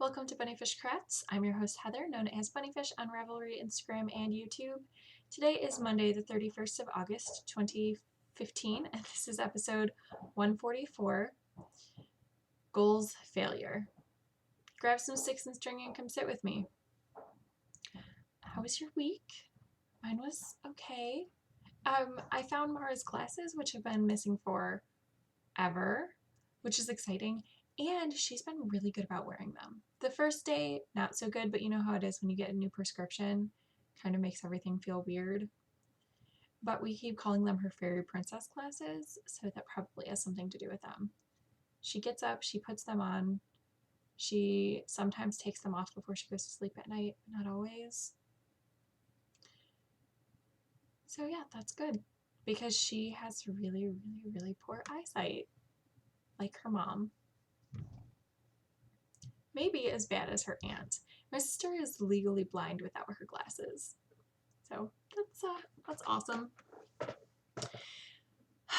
Welcome to Bunnyfish Crafts. I'm your host Heather, known as Bunnyfish on Ravelry, Instagram, and YouTube. Today is Monday, the 31st of August, 2015, and this is episode 144, Goals Failure. Grab some sticks and string and come sit with me. How was your week? Mine was okay. I found Mara's glasses, which have been missing forever, which is exciting. And she's been really good about wearing them. The first day, not so good, but you know how it is when you get a new prescription. Kind of makes everything feel weird. But we keep calling them her fairy princess glasses, so that probably has something to do with them. She gets up, she puts them on. She sometimes takes them off before she goes to sleep at night, not always. So yeah, that's good. Because she has really, really, really poor eyesight. Like her mom. Maybe as bad as her aunt. My sister is legally blind without her glasses. So that's awesome.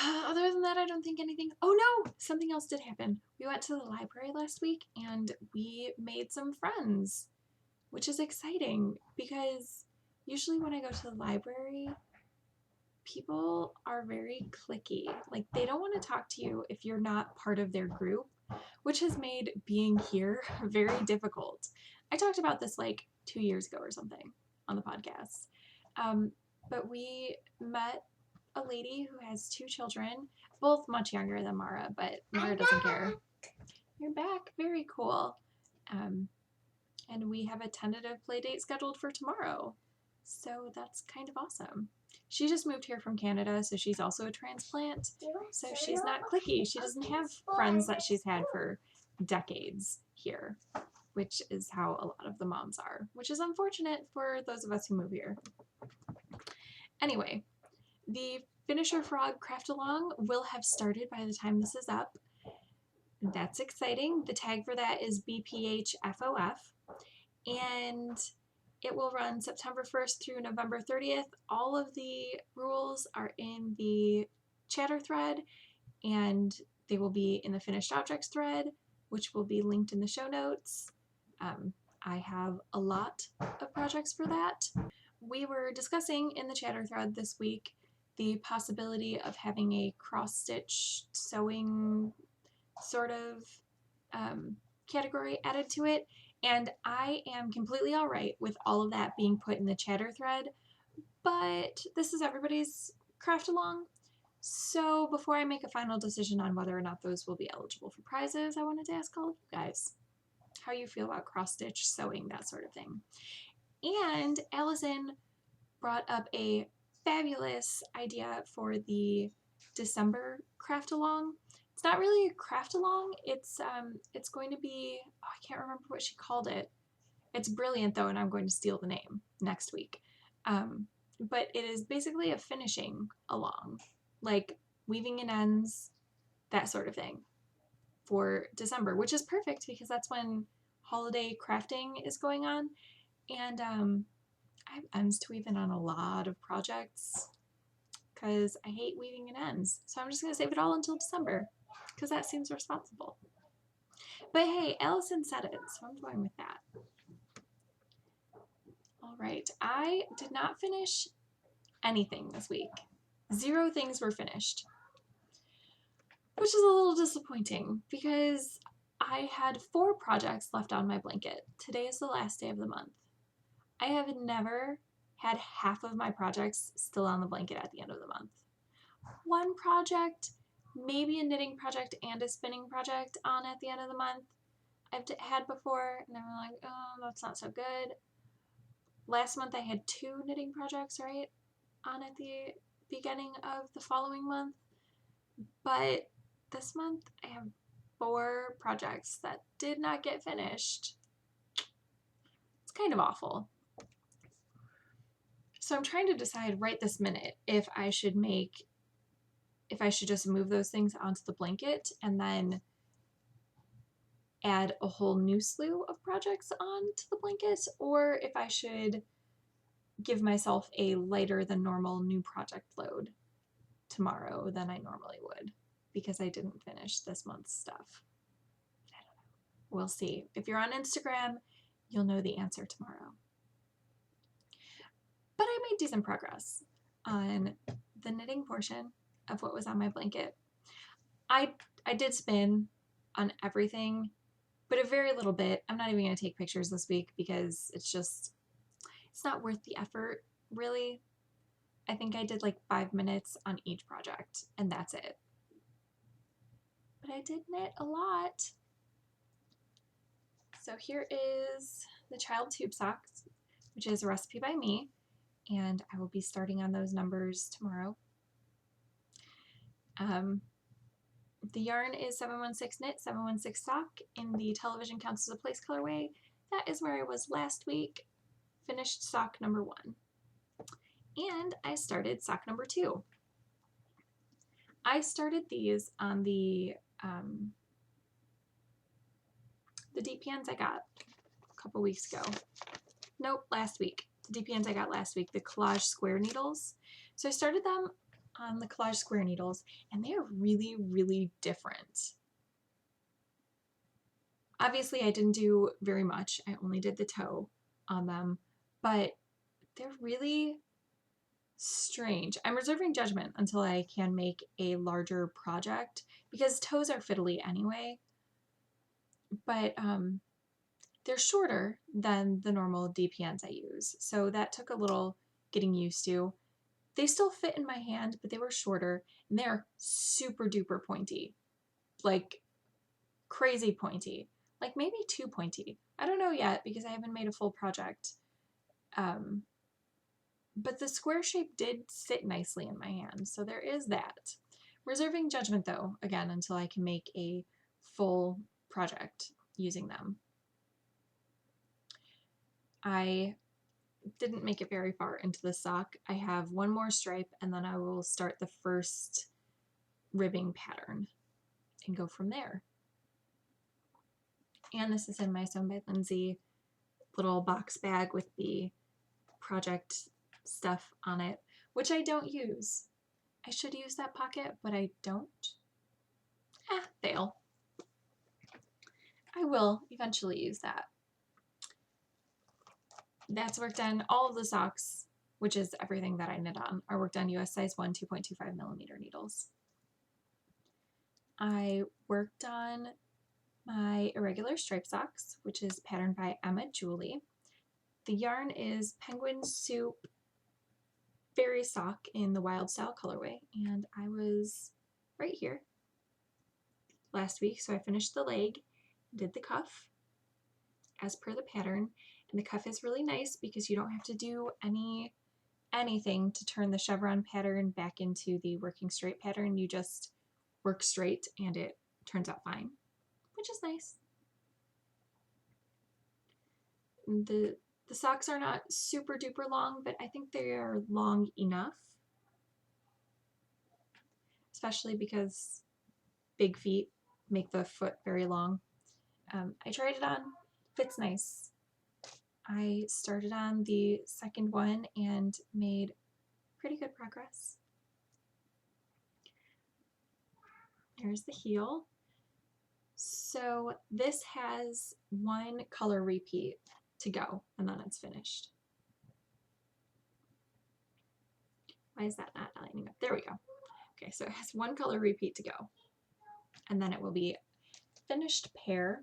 Other than that, I don't think anything. Oh no! Something else did happen. We went to the library last week and we made some friends, which is exciting because usually when I go to the library, people are very cliquey. Like, they don't want to talk to you if you're not part of their group, which has made being here very difficult. I talked about this like 2 years ago or something on the podcast. But we met a lady who has 2 children, both much younger than Mara, but Mara doesn't care. You're back. Very cool. And we have a tentative play date scheduled for tomorrow. So that's kind of awesome. She just moved here from Canada, so she's also a transplant. So she's not cliquey. She doesn't have friends that she's had for decades here, which is how a lot of the moms are, which is unfortunate for those of us who move here. Anyway, the Finisher Frog Craft Along will have started by the time this is up. That's exciting. The tag for that is BPHFOF, and it will run September 1st through November 30th. All of the rules are in the chatter thread, and they will be in the finished objects thread, which will be linked in the show notes. I have a lot of projects for that. We were discussing in the chatter thread this week the possibility of having a cross-stitch sewing sort of category added to it, and I am completely all right with all of that being put in the chatter thread, but this is everybody's craft along. So before I make a final decision on whether or not those will be eligible for prizes, I wanted to ask all of you guys how you feel about cross-stitch sewing, that sort of thing. And Allison brought up a fabulous idea for the December craft along. It's not really a craft along. It's going to be, oh, I can't remember what she called it. It's brilliant though, and I'm going to steal the name next week. But it is basically a finishing along, like weaving in ends, that sort of thing, for December, which is perfect because that's when holiday crafting is going on. And I have ends to weave in on a lot of projects because I hate weaving in ends. So I'm just going to save it all until December because that seems responsible. But hey, Allison said it, so I'm going with that. All right, I did not finish anything this week. 0 things were finished, which is a little disappointing because I had 4 projects left on my blanket. Today is the last day of the month. I have never had half of my projects still on the blanket at the end of the month. 1 project, maybe a knitting project and a spinning project on at the end of the month I've had before, and I'm like, oh, that's not so good. Last month I had 2 knitting projects, right, on at the beginning of the following month, but this month I have 4 projects that did not get finished. It's kind of awful. So I'm trying to decide right this minute if I should just move those things onto the blanket and then add a whole new slew of projects onto the blanket, or if I should give myself a lighter than normal new project load tomorrow than I normally would because I didn't finish this month's stuff. I don't know. We'll see. If you're on Instagram, you'll know the answer tomorrow. But I made decent progress on the knitting portion of what was on my blanket. I did spin on everything, but a very little bit. I'm not even going to take pictures this week because it's not worth the effort, really. I think I did like 5 minutes on each project, and that's it. But I did knit a lot. So here is the child tube socks, which is a recipe by me, and I will be starting on those numbers tomorrow. The yarn is 716 knit, 716 sock in the television counts as a place colorway. That is where I was last week. Finished sock number 1. And I started sock number 2. I started these on the DPNs I got a couple weeks ago. Nope, last week. The DPNs I got last week, the collage square needles. So I started them on the collage square needles, and they are really, really different. Obviously, I didn't do very much. I only did the toe on them, but they're really strange. I'm reserving judgment until I can make a larger project because toes are fiddly anyway, but they're shorter than the normal DPNs I use, so that took a little getting used to. They still fit in my hand, but they were shorter, and they're super duper pointy, like crazy pointy, like maybe too pointy. I don't know yet because I haven't made a full project. But the square shape did sit nicely in my hand, so there is that. Reserving judgment though, again, until I can make a full project using them. I didn't make it very far into the sock. I have one more stripe and then I will start the first ribbing pattern and go from there. And this is in my Sewn by Lindsay little box bag with the project stuff on it, which I don't use. I should use that pocket, but I don't. Fail. I will eventually use that. That's worked on all of the socks, which is everything that I knit on, are worked on US size 1 2.25 millimeter needles. I worked on my irregular stripe socks, which is patterned by Emma Julie. The yarn is Penguin Soup Fairy Sock in the Wild Style colorway, and I was right here last week, so I finished the leg, did the cuff as per the pattern, and the cuff is really nice because you don't have to do anything to turn the chevron pattern back into the working straight pattern. You just work straight and it turns out fine, which is nice. The socks are not super duper long, but I think they are long enough, especially because big feet make the foot very long. I tried it on, fits nice. I started on the second one and made pretty good progress. There's the heel. So this has one color repeat to go and then it's finished. Why is that not lining up? There we go. Okay, so it has one color repeat to go and then it will be finished pair.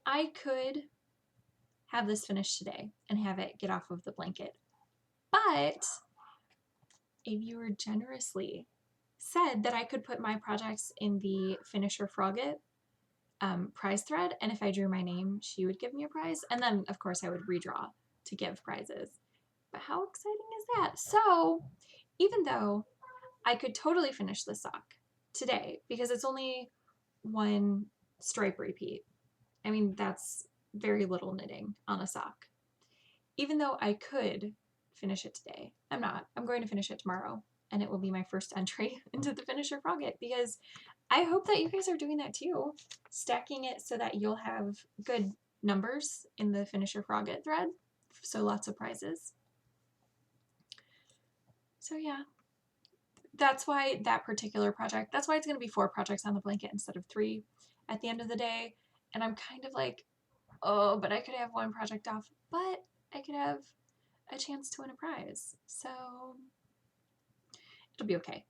I could have this finished today and have it get off of the blanket, but a viewer generously said that I could put my projects in the Finisher Frogget prize thread, and if I drew my name, she would give me a prize, and then of course I would redraw to give prizes. But how exciting is that? So even though I could totally finish the sock today because it's only one stripe repeat, I mean that's very little knitting on a sock. Even though I could finish it today, I'm not. I'm going to finish it tomorrow, and it will be my first entry into the Finisher Frogget because I hope that you guys are doing that too, stacking it so that you'll have good numbers in the Finisher Frogget thread, so lots of prizes. So yeah, that's why that particular project, that's why it's going to be 4 projects on the blanket instead of 3 at the end of the day. And I'm kind of like, oh, but I could have one project off, but I could have a chance to win a prize. So it'll be okay.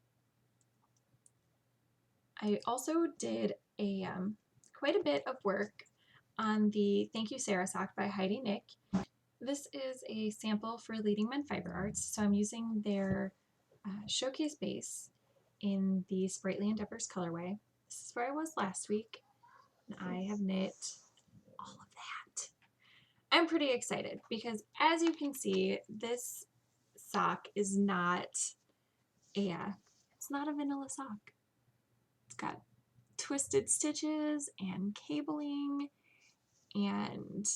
I also did a quite a bit of work on the Thank You Sarah sock by Heidi Nick. This is a sample for Leading Men Fiber Arts, so I'm using their showcase base in the Sprightly Endeavors colorway. This is where I was last week, and I have knit all of that. I'm pretty excited because, as you can see, this sock is not it's not a vanilla sock. It's got twisted stitches and cabling and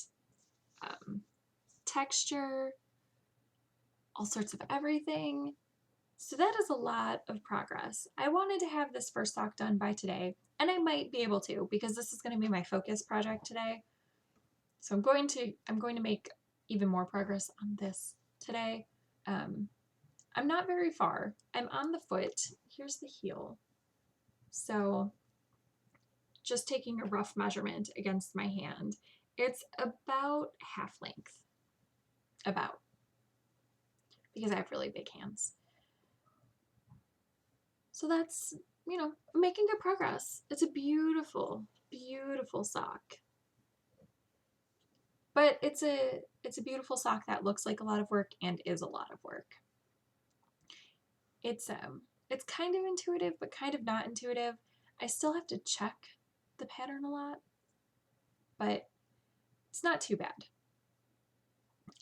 texture, all sorts of everything. So that is a lot of progress. I wanted to have this first sock done by today, and I might be able to because this is going to be my focus project today. So I'm going to make even more progress on this today. I'm not very far. I'm on the foot. Here's the heel. So just taking a rough measurement against my hand, it's about half length. About. Because I have really big hands. So that's, making good progress. It's a beautiful, beautiful sock. But it's a beautiful sock that looks like a lot of work and is a lot of work. It's kind of intuitive, but kind of not intuitive. I still have to check the pattern a lot, but it's not too bad.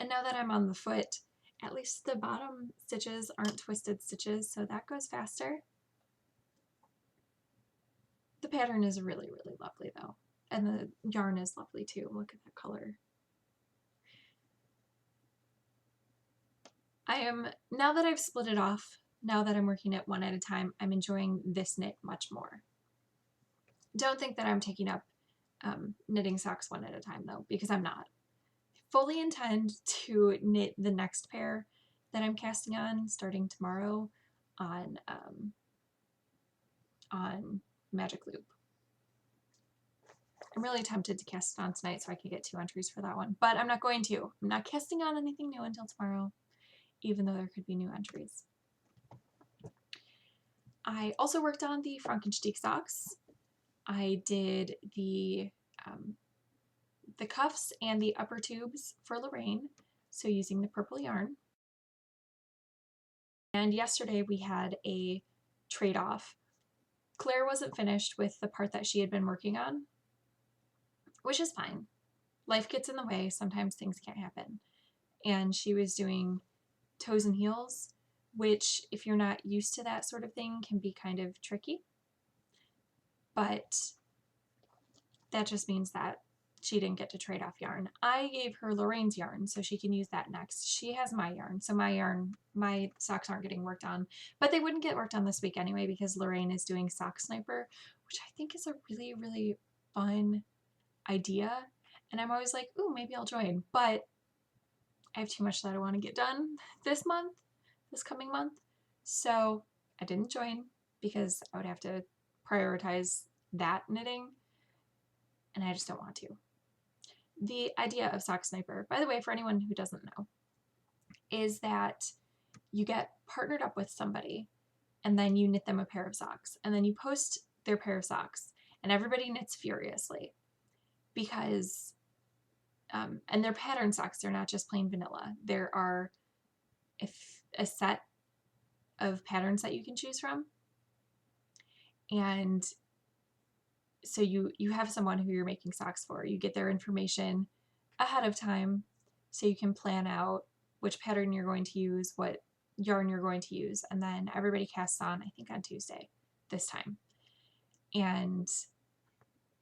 And now that I'm on the foot, at least the bottom stitches aren't twisted stitches, so that goes faster. The pattern is really, really lovely though. And the yarn is lovely too. Look at that color. Now that I've split it off, now that I'm working it one at a time, I'm enjoying this knit much more. Don't think that I'm taking up knitting socks one at a time though, because I'm not. Fully intend to knit the next pair that I'm casting on starting tomorrow on Magic Loop. I'm really tempted to cast it on tonight so I can get 2 entries for that one, but I'm not going to. I'm not casting on anything new until tomorrow, even though there could be new entries. I also worked on the Frankenstein socks. I did the cuffs and the upper tubes for Lorraine, so using the purple yarn. And yesterday we had a trade-off. Claire wasn't finished with the part that she had been working on, which is fine. Life gets in the way. Sometimes things can't happen. And she was doing toes and heels, which, if you're not used to that sort of thing, can be kind of tricky. But that just means that she didn't get to trade off yarn. I gave her Lorraine's yarn so she can use that next. She has my yarn, so my socks aren't getting worked on, but they wouldn't get worked on this week anyway because Lorraine is doing Sock Sniper, which I think is a really, really fun idea. And I'm always like, ooh, maybe I'll join, but I have too much that I want to get done this coming month. So I didn't join because I would have to prioritize that knitting, and I just don't want to. The idea of Sock Sniper, by the way, for anyone who doesn't know, is that you get partnered up with somebody and then you knit them a pair of socks and then you post their pair of socks and everybody knits furiously because, and they're pattern socks, they're not just plain vanilla. There are a set of patterns that you can choose from. And so you have someone who you're making socks for. You get their information ahead of time so you can plan out which pattern you're going to use, what yarn you're going to use, and then everybody casts on, I think on Tuesday this time. And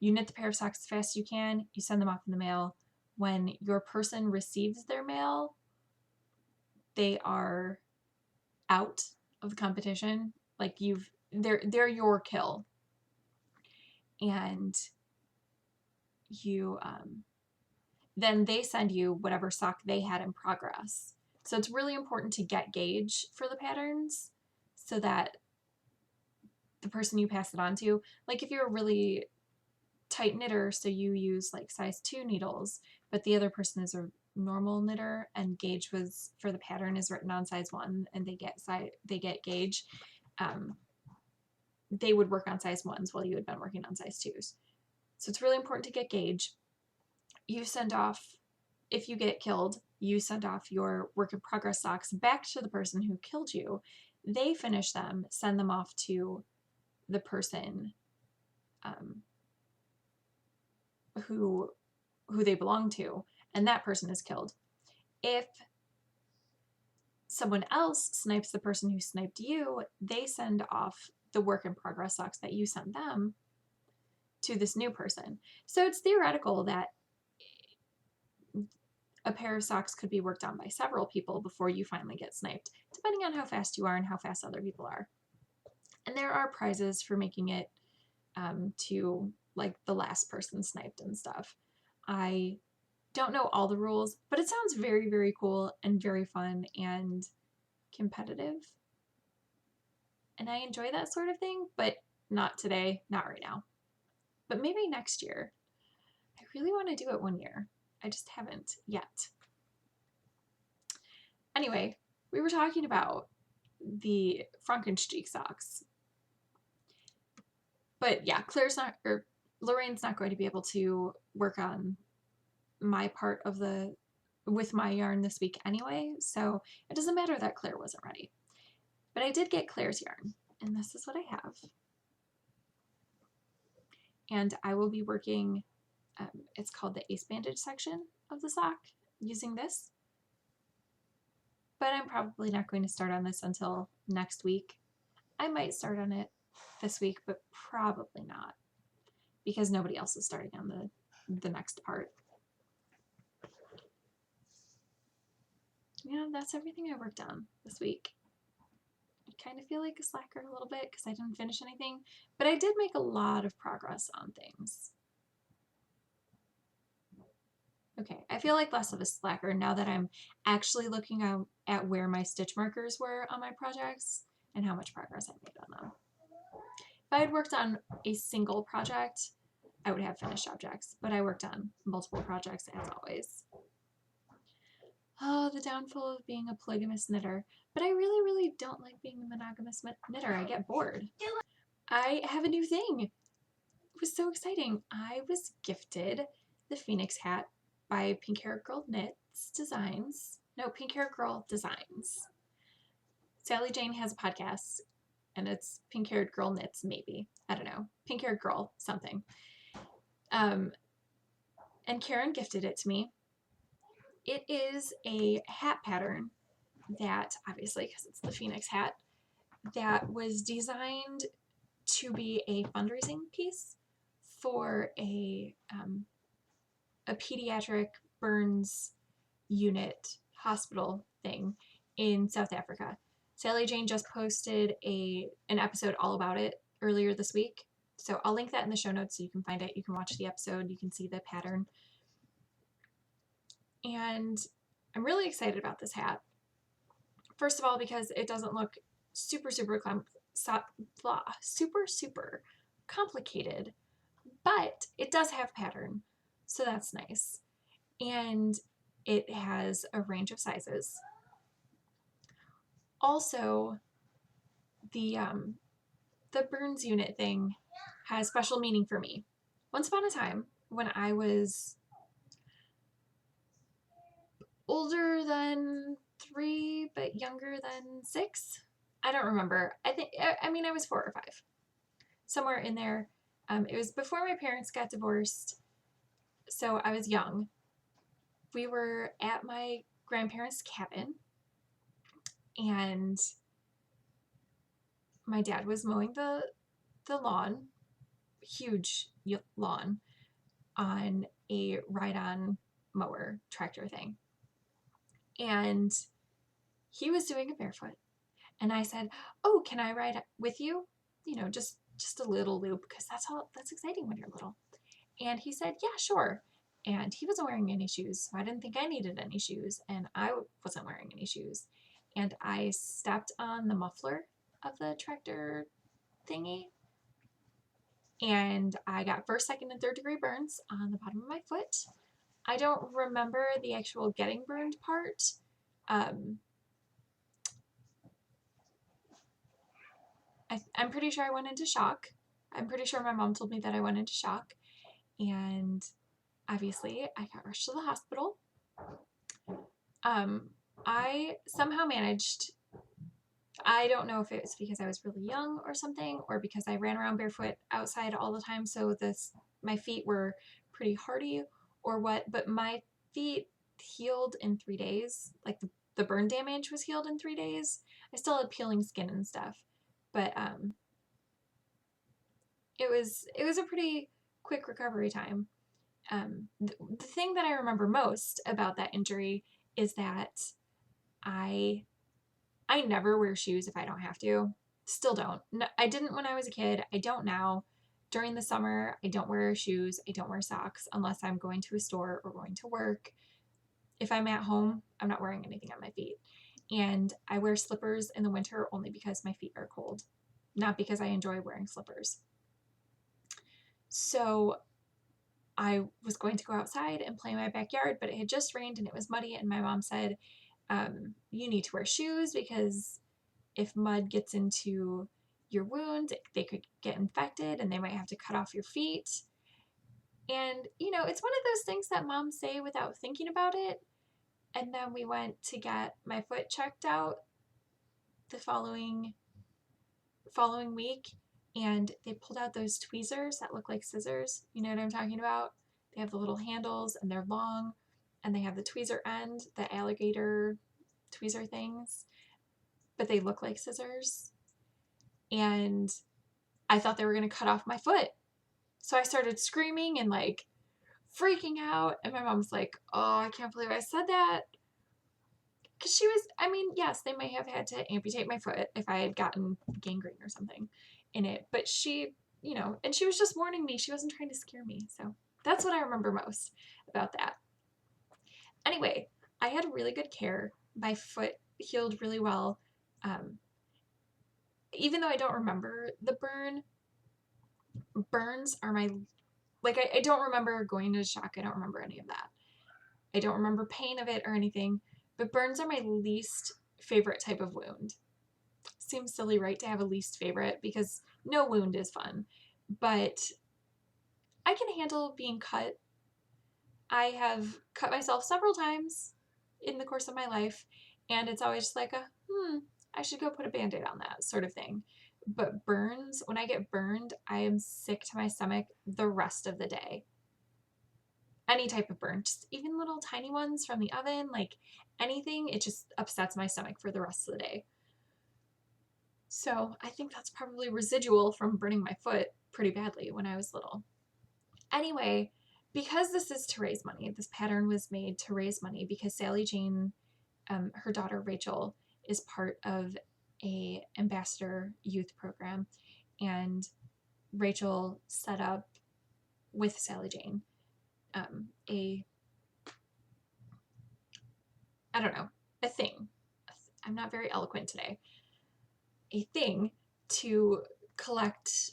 you knit the pair of socks as fast as you can, you send them off in the mail. When your person receives their mail, they are out of the competition. Like they're your kill. And you then they send you whatever sock they had in progress. So it's really important to get gauge for the patterns so that the person you pass it on to. Like if you're a really tight knitter, so you use like size 2 needles, but the other person is a normal knitter and gauge was for the pattern is written on size 1 and they get gauge, they would work on size 1s while you had been working on size 2s. So it's really important to get gauge. You send off, if you get killed, you send off your work in progress socks back to the person who killed you. They finish them, send them off to the person who they belong to, and that person is killed. If someone else snipes the person who sniped you, they send off the work in progress socks that you sent them to this new person. So it's theoretical that a pair of socks could be worked on by several people before you finally get sniped, depending on how fast you are and how fast other people are. And there are prizes for making it to like the last person sniped and stuff. I don't know all the rules, but it sounds very, very cool and very fun and competitive. And I enjoy that sort of thing, but not today, not right now. But maybe next year. I really want to do it one year. I just haven't yet. Anyway, we were talking about the Frankenstein socks. But yeah, Lorraine's not going to be able to work on my part of with my yarn this week anyway, so it doesn't matter that Claire wasn't ready. But I did get Claire's yarn, and this is what I have. And I will be working, it's called the ace bandage section of the sock, using this. But I'm probably not going to start on this until next week. I might start on it this week, but probably not, because nobody else is starting on the next part. Yeah, that's everything I worked on this week. I kind of feel like a slacker a little bit because I didn't finish anything, but I did make a lot of progress on things. Okay, I feel like less of a slacker now that I'm actually looking at where my stitch markers were on my projects and how much progress I made on them. If I had worked on a single project, I would have finished objects, but I worked on multiple projects as always. Oh, the downfall of being a polygamous knitter. But I really, really don't like being a monogamous knitter. I get bored. I have a new thing. It was so exciting. I was gifted the Phoenix hat by Pink Hair Girl Knits Designs. No, Pink Hair Girl Designs. Sally Jane has a podcast, and it's Pink Haired Girl Knits, maybe. I don't know. Pink Haired Girl something. And Karen gifted it to me. It is a hat pattern that, obviously, because it's the Phoenix hat, that was designed to be a fundraising piece for a pediatric burns unit hospital thing in South Africa. Sally Jane just posted an episode all about it earlier this week. So I'll link that in the show notes so you can find it. You can watch the episode. You can see the pattern. And I'm really excited about this hat. First of all, because it doesn't look super complicated, but it does have pattern, so that's nice. And it has a range of sizes. Also, the burns unit thing has special meaning for me. Once upon a time, when I was older than 3 but younger than 6, I don't remember. I was 4 or 5, somewhere in there. It was before my parents got divorced, so I was young. We were at my grandparents' cabin, and my dad was mowing the lawn, huge lawn, on a ride-on mower tractor thing. And he was doing it barefoot. And I said, "Oh, can I ride with you? You know, just a little loop, because that's exciting when you're little." And he said, "Yeah, sure." And he wasn't wearing any shoes, so I didn't think I needed any shoes, and I wasn't wearing any shoes. And I stepped on the muffler of the tractor thingy, and I got first, second, and third degree burns on the bottom of my foot. I don't remember the actual getting burned part. I'm pretty sure I went into shock. I'm pretty sure my mom told me that I went into shock, and obviously I got rushed to the hospital. I somehow managed, I don't know if it was because I was really young or something, or because I ran around barefoot outside all the time, so my feet were pretty hardy, or what, but my feet healed in 3 days. Like the burn damage was healed in 3 days. I still had peeling skin and stuff, but it was a pretty quick recovery time. The thing that I remember most about that injury is that I never wear shoes if I don't have to. Still don't. No, I didn't when I was a kid. I don't now. During the summer, I don't wear shoes. I don't wear socks unless I'm going to a store or going to work. If I'm at home, I'm not wearing anything on my feet. And I wear slippers in the winter only because my feet are cold, not because I enjoy wearing slippers. So I was going to go outside and play in my backyard, but it had just rained and it was muddy. And my mom said, you need to wear shoes because if mud gets into your wound, they could get infected and they might have to cut off your feet. And, it's one of those things that moms say without thinking about it. And then we went to get my foot checked out the following week, and they pulled out those tweezers that look like scissors. You know what I'm talking about? They have the little handles and they're long, and they have the tweezer end, the alligator tweezer things, but they look like scissors. And I thought they were going to cut off my foot. So I started screaming and like freaking out. And my mom's like, oh, I can't believe I said that. Because yes, they may have had to amputate my foot if I had gotten gangrene or something in it. But and she was just warning me. She wasn't trying to scare me. So that's what I remember most about that. Anyway, I had really good care. My foot healed really well. Even though I don't remember the burns are I don't remember going into shock. I don't remember any of that. I don't remember pain of it or anything, but burns are my least favorite type of wound. Seems silly, right, to have a least favorite because no wound is fun, but I can handle being cut. I have cut myself several times in the course of my life, and it's always just like I should go put a Band-Aid on that sort of thing. But burns, when I get burned, I am sick to my stomach the rest of the day. Any type of burn, just even little tiny ones from the oven, like anything, it just upsets my stomach for the rest of the day. So I think that's probably residual from burning my foot pretty badly when I was little. Anyway, because this is to raise money, this pattern was made to raise money because Sally Jane, her daughter Rachel, is part of a ambassador youth program, and Rachel set up with Sally Jane a thing. I'm not very eloquent today. A thing to collect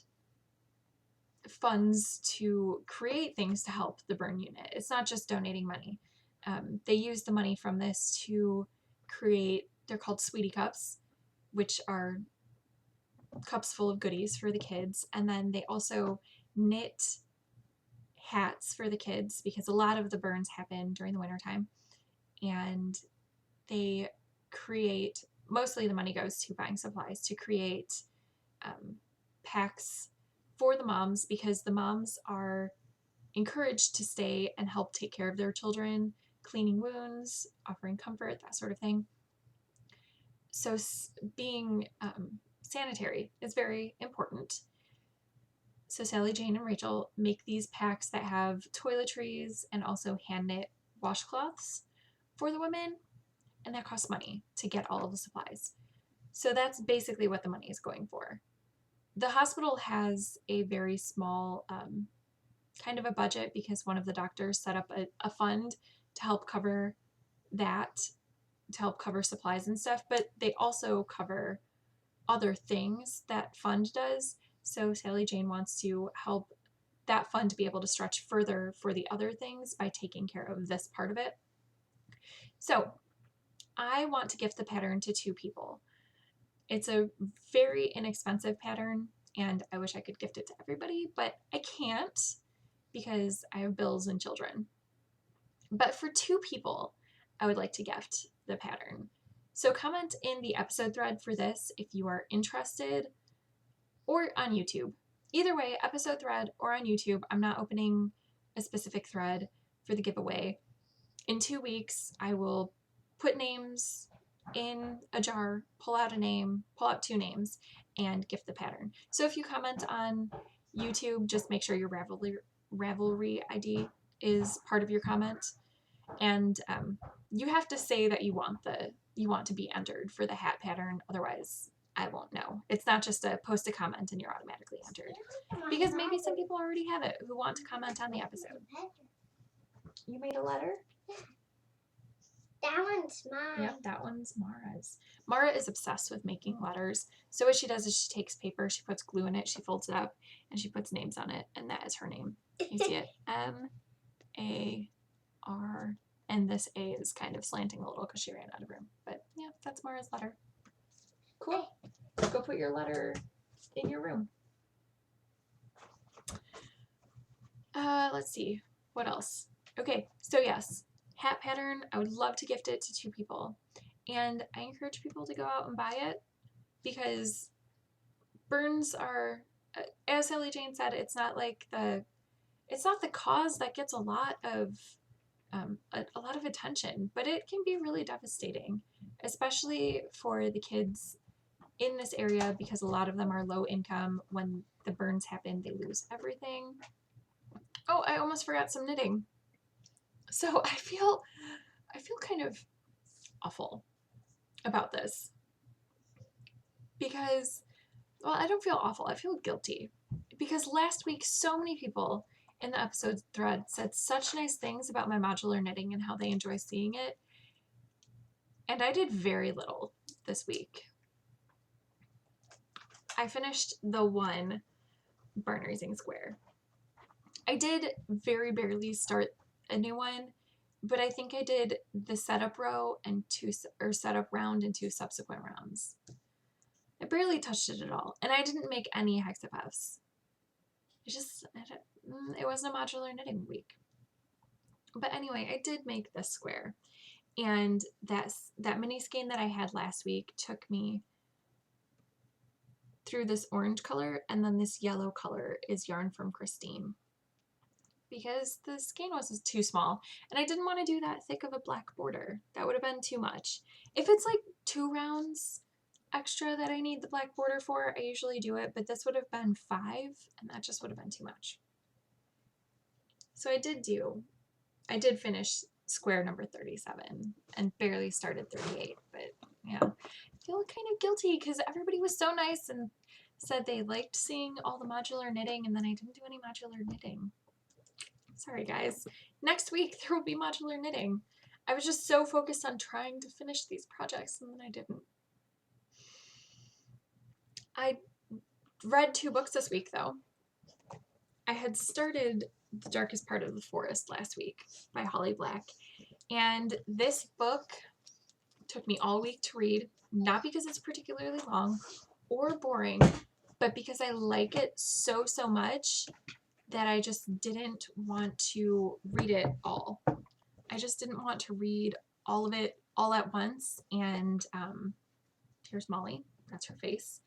funds to create things to help the burn unit. It's not just donating money. They use the money from this to create, they're called Sweetie Cups, which are cups full of goodies for the kids. And then they also knit hats for the kids because a lot of the burns happen during the wintertime. And they create, mostly the money goes to buying supplies to create packs for the moms because the moms are encouraged to stay and help take care of their children, cleaning wounds, offering comfort, that sort of thing. So being sanitary is very important. So Sally Jane and Rachel make these packs that have toiletries and also hand knit washcloths for the women, and that costs money to get all of the supplies. So that's basically what the money is going for. The hospital has a very small kind of a budget because one of the doctors set up a fund to help cover that, to help cover supplies and stuff, but they also cover other things that fund does. So Sally Jane wants to help that fund to be able to stretch further for the other things by taking care of this part of it. So I want to gift the pattern to 2 people. It's a very inexpensive pattern, and I wish I could gift it to everybody, but I can't because I have bills and children. But for 2 people, I would like to gift the pattern. So comment in the episode thread for this if you are interested, or on YouTube. Either way, episode thread or on YouTube. I'm not opening a specific thread for the giveaway. In 2 weeks, I will put names in a jar, pull out 2 names, and gift the pattern. So if you comment on YouTube, just make sure your Ravelry ID is part of your comment, and you have to say that you want to be entered for the hat pattern. Otherwise, I won't know. It's not just a post a comment and you're automatically entered, because maybe some people already have it who want to comment on the episode. You made a letter? That one's mine. Yep, that one's Mara's. Mara is obsessed with making letters. So what she does is she takes paper, she puts glue in it, she folds it up, and she puts names on it, and that is her name. You see it? M-A-R, and this A is kind of slanting a little because she ran out of room. But yeah, that's Mara's letter. Cool. Go put your letter in your room. Let's see. What else? Okay, so yes, hat pattern. I would love to gift it to 2 people. And I encourage people to go out and buy it, because burns are, as Sally Jane said, it's not the cause that gets a lot of attention, but it can be really devastating, especially for the kids in this area, because a lot of them are low income. When the burns happen, they lose everything. Oh, I almost forgot some knitting. So I feel kind of awful about this, because, well, I don't feel awful. I feel guilty, because last week so many people in the episode thread said such nice things about my modular knitting and how they enjoy seeing it, and I did very little this week. I finished the 1 barn raising square. I did very barely start a new one, but I think I did the setup row and setup round and 2 subsequent rounds. I barely touched it at all, and I didn't make any hexapuffs. It wasn't a modular knitting week. But anyway, I did make this square, and that mini skein that I had last week took me through this orange color, and then this yellow color is yarn from Christine, because the skein was too small, and I didn't want to do that thick of a black border. That would have been too much. If it's like 2 rounds extra that I need the black border for, I usually do it, but this would have been 5, and that just would have been too much. So I did finish square number 37 and barely started 38, but yeah, I feel kind of guilty because everybody was so nice and said they liked seeing all the modular knitting, and then I didn't do any modular knitting. Sorry guys. Next week there will be modular knitting. I was just so focused on trying to finish these projects, and then I didn't. I read 2 books this week though. I had started The Darkest Part of the Forest last week by Holly Black, and this book took me all week to read, not because it's particularly long or boring, but because I like it so much that I just didn't want to read it all. I just didn't want to read all of it all at once, and here's Molly, that's her face,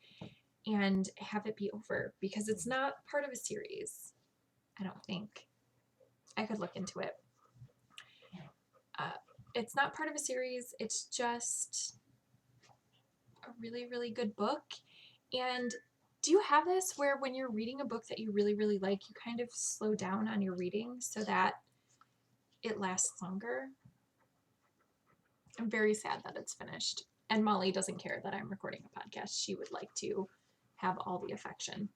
and have it be over, because it's not part of a series, I don't think. I could look into it. It's not part of a series, it's just a really good book. And do you have this where when you're reading a book that you really like, you kind of slow down on your reading so that it lasts longer? I'm very sad that it's finished. And Molly doesn't care that I'm recording a podcast. She would like to have all the affection.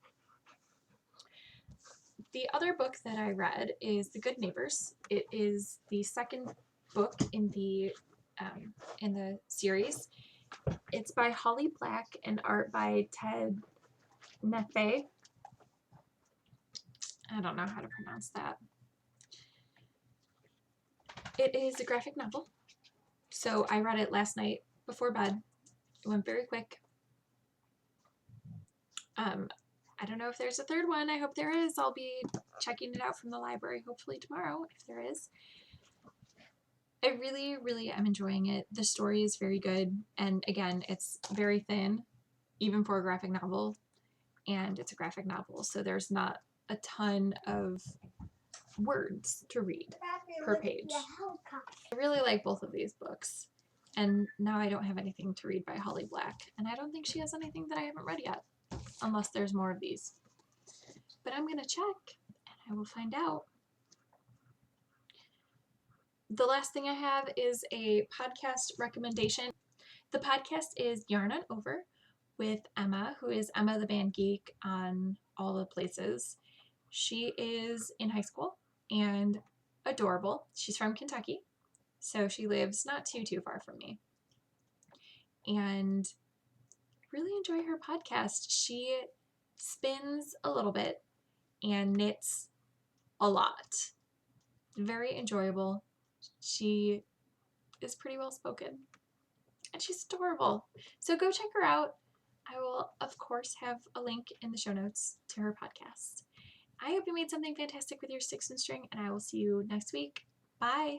The other book that I read is The Good Neighbors. It is the second book in the series, It's by Holly Black and art by Ted Nefe. I don't know how to pronounce that. It is a graphic novel. So I read it last night before bed. It went very quick. I don't know if there's a third one. I hope there is. I'll be checking it out from the library hopefully tomorrow if there is. I really, really am enjoying it. The story is very good. And again, it's very thin, even for a graphic novel. And it's a graphic novel, so there's not a ton of words to read per page. I really like both of these books. And now I don't have anything to read by Holly Black. And I don't think she has anything that I haven't read yet, unless there's more of these. But I'm going to check, and I will find out. The last thing I have is a podcast recommendation. The podcast is Yarn On Over with Emma, who is Emma the Band Geek on all the places. She is in high school and adorable. She's from Kentucky, so she lives not too far from me. And really enjoy her podcast. She spins a little bit and knits a lot. Very enjoyable. She is pretty well spoken. And she's adorable. So go check her out. I will, of course, have a link in the show notes to her podcast. I hope you made something fantastic with your sticks and string, and I will see you next week. Bye!